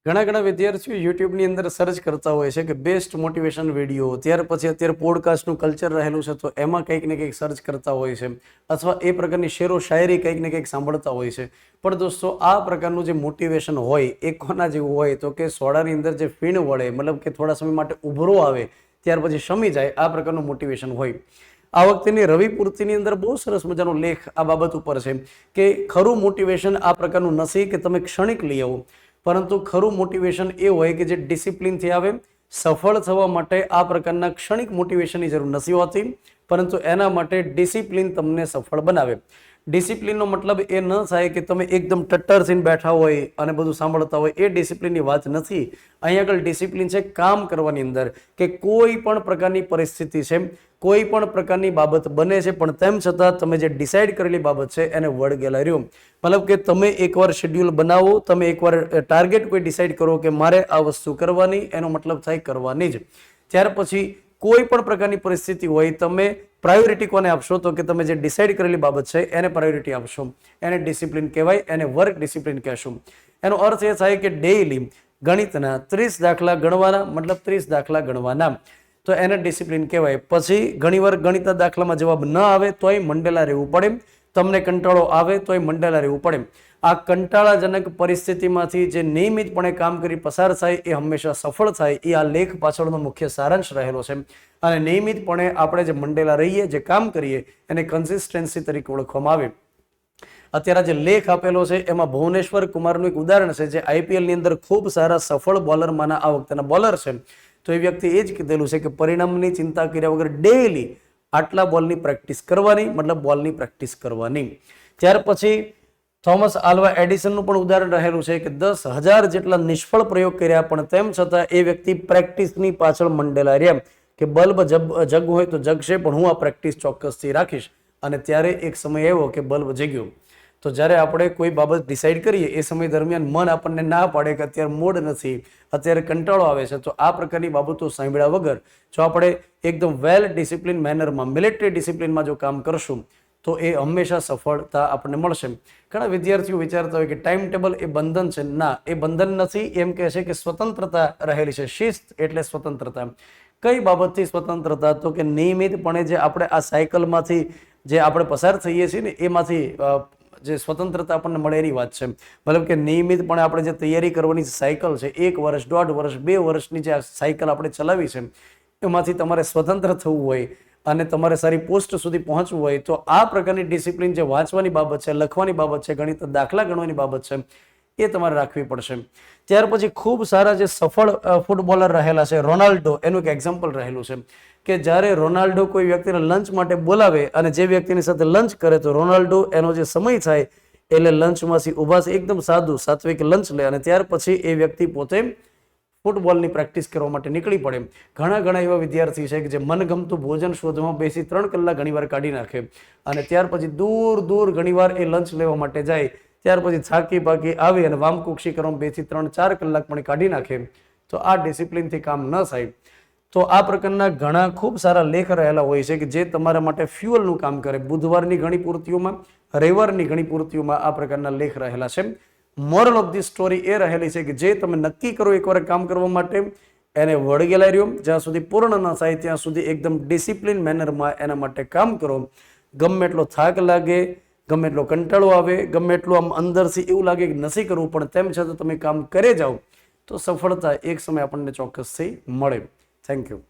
ઘણા ઘણા વિદ્યાર્થીઓ યુટ્યુબની અંદર સર્ચ કરતા હોય છે કે બેસ્ટ મોટિવેશન વિડીયો, ત્યાર પછી અત્યારે પોડકાસ્ટનું કલ્ચર રહેલું છે તો એમાં કંઈક ને કંઈક સર્ચ કરતા હોય છે, અથવા એ પ્રકારની શેરો શાયરી કંઈક ને કંઈક સાંભળતા હોય છે. પણ દોસ્તો, આ પ્રકારનું જે મોટિવેશન હોય એ કોના જેવું હોય તો કે સોડાની અંદર જે ફીણ વળે, મતલબ કે થોડા સમય માટે ઉભરો આવે ત્યાર પછી શમી જાય, આ પ્રકારનું મોટિવેશન હોય. આ વખતેની રવિ પૂર્તિની અંદર બહુ સરસ મજાનો લેખ આ બાબત ઉપર છે કે ખરું મોટિવેશન આ પ્રકારનું નથી કે તમે ક્ષણિક લઈ આવો, પરંતુ ખરું મોટિવેશન એ હોય કે જે ડિસિપ્લિનથી આવે. સફળ થવા માટે આ પ્રકારના ક્ષણિક મોટિવેશનની જરૂર નથી હોતી, પરંતુ એના માટે ડિસિપ્લિન તમને સફળ બનાવે. ડિસિપ્લિનનો મતલબ એ ન થાય કે તમે એકદમ ટટ્ટર થઈને બેઠા હોય અને બધું સાંભળતા હોય, એ ડિસિપ્લિનની વાત નથી. અહીંયા આગળ ડિસિપ્લિન છે કામ કરવાની અંદર, કે કોઈ પણ પ્રકારની પરિસ્થિતિ છે, કોઈ પણ પ્રકારની બાબત બને છે, પણ તેમ છતાં તમે જે ડિસાઇડ કરેલી બાબત છે એને વળગેલા રહ્યો. મતલબ કે તમે એકવાર શેડ્યુલ બનાવો, તમે એકવાર ટાર્ગેટ કોઈ ડિસાઇડ કરો કે મારે આ વસ્તુ કરવાની, એનો મતલબ થાય કરવાની જ. ત્યાર પછી કોઈ પણ પ્રકારની પરિસ્થિતિ હોય, તમે પ્રાયોરિટી કોને આપશો તો કે તમે જે ડિસાઇડ કરેલી બાબત છે એને પ્રાયોરિટી આપશો. એને ડિસિપ્લિન કહેવાય, એને વર્ક ડિસિપ્લિન કહેશું. એનો અર્થ એ થાય કે ડેઇલી ગણિતના 30 દાખલા ગણવાના, મતલબ 30 દાખલા ગણવાના, તો એને ડિસિપ્લિન કહેવાય. પછી ઘણીવાર ગણિતના દાખલામાં જવાબ ન આવે તોય મંડેલા રહેવું પડે, તમને કંટાળો આવે તોય મંડેલા રહેવું પડે. આ કંટાળાજનક પરિસ્થિતિમાંથી જે નિયમિતપણે કામ કરી પસાર થાય એ હંમેશા સફળ થાય, એ આ લેખ પાછળનો મુખ્ય સારાંશ રહેલો છે. અને નિયમિતપણે આપણે જે મંડેલા રહીએ, જે કામ કરીએ, એને કન્સિસ્ટન્સી તરીકે ઓળખવામાં આવે. અત્યારે જે લેખ આપેલો છે એમાં ભુવનેશ્વર કુમારનું એક ઉદાહરણ છે, જે આઈપીએલની અંદર ખૂબ સારા સફળ બોલરમાંના આ વખતેના બોલર છે. તો એ વ્યક્તિ એ જ કીધેલું છે કે પરિણામની ચિંતા કર્યા વગર ડેઈલી આટલા બોલની પ્રેક્ટિસ કરવાની, મતલબ બોલની પ્રેક્ટિસ કરવાની. ત્યાર પછી થોમસ આલ્વા એડિસનનું પણ ઉદાહરણ રહેલું છે કે 10,000 જેટલા નિષ્ફળ પ્રયોગ કર્યા, પણ તેમ છતાં એ વ્યક્તિ પ્રેક્ટિસની પાછળ મંડેલા રહ્યા કે બલ્બ જગવું હોય તો જગશે, પણ હું આ પ્રેક્ટિસ ચોક્કસથી રાખીશ. અને ત્યારે એક સમય આવ્યો કે બલ્બ જગ્યો. તો જ્યારે આપણે કોઈ બાબત ડિસાઇડ કરીએ એ સમય દરમિયાન મન આપણને ના પાડે કે અત્યારે મૂડ નથી, અત્યારે કંટાળો આવે છે, તો આ પ્રકારની બાબતો સાંભળ્યા વગર જો આપણે એકદમ વેલ ડિસિપ્લિન મેનરમાં, મિલિટરી ડિસિપ્લિનમાં જો કામ કરશું તો એ હંમેશા સફળતા આપણને મળશે. ઘણા વિદ્યાર્થીઓ વિચારતા હોય કે ટાઈમ ટેબલ એ બંધન છે. ના, એ બંધન નથી. એમ કહે છે કે સ્વતંત્રતા રહેલી છે. શિસ્ત એટલે સ્વતંત્રતા. કઈ બાબતથી સ્વતંત્રતા? તો કે નિયમિતપણે જે આપણે આ સાયકલમાંથી જે આપણે પસાર થઈએ છીએ ને, એમાંથી જે સ્વતંત્રતા આપણને મળે એની વાત છે. મતલબ કે નિયમિતપણે આપણે જે તૈયારી કરવાની સાયકલ છે, 1 વર્ષ, 1.5 વર્ષ, 2 વર્ષની જે સાયકલ આપણે ચલાવી છે, એમાંથી તમારે સ્વતંત્ર થવું હોય અને તમારે સારી પોસ્ટ સુધી પહોંચવું હોય, તો આ પ્રકારની ડિસિપ્લિન જે વાંચવાની બાબત છે, લખવાની બાબત છે, ગણિત દાખલા ગણવાની બાબત છે, એ તમારે રાખવી પડશે. ત્યાર પછી ખૂબ સારા જે સફળ ફૂટબોલર રહેલા છે, રોનાલ્ડો એનું એક એક્ઝામ્પલ રહેલું છે કે જ્યારે રોનાલ્ડો કોઈ વ્યક્તિને લંચ માટે બોલાવે અને જે વ્યક્તિની સાથે લંચ કરે, તો રોનાલ્ડો એનો જે સમય થાય એટલે લંચમાંથી ઊભા છે, એકદમ સાદું સાત્વિક લંચ લે અને ત્યાર પછી એ વ્યક્તિ પોતે ફૂટબોલની પ્રેક્ટિસ કરવા માટે નીકળી પડે. ઘણા એવા વિદ્યાર્થી છે કે જે મનગમતું ભોજન શોધવામાં 2 થી 3 કલાક ઘણીવાર કાઢી નાખે અને ત્યાર પછી દૂર ઘણીવાર એ લંચ લેવા માટે જાય, ત્યાર પછી થાકી પાકી આવી અને વામકુક્ષી કરવામાં 2 થી 3, 4 કલાક પણ કાઢી નાખે. તો આ ડિસિપ્લિનથી કામ ન થાય. તો આ પ્રકારના ઘણા ખૂબ સારા લેખ રહેલા હોય છે કે જે તમારા માટે ફ્યુઅલનું કામ કરે. બુધવારની ઘણી પૂર્તિઓમાં, રવિવારની ઘણી પૂર્તિઓમાં આ પ્રકારના લેખ રહેલા છે. મોરલ ઓફ ધી સ્ટોરી એ રહેલી છે કે જે તમે નક્કી કરો એકવાર કામ કરવા માટે, એને વળગેલા રહ્યો, જ્યાં સુધી પૂર્ણ ન થાય ત્યાં સુધી એકદમ ડિસિપ્લિન મેનરમાં એના માટે કામ કરો. ગમે એટલો થાક લાગે, ગમે એટલો કંટાળો આવે, ગમે એટલું આમ અંદરથી એવું લાગે કે નથી કરવું, પણ તેમ છતાં તમે કામ કરે જાઓ તો સફળતા એક સમય આપણને ચોક્કસથી મળે. Thank you.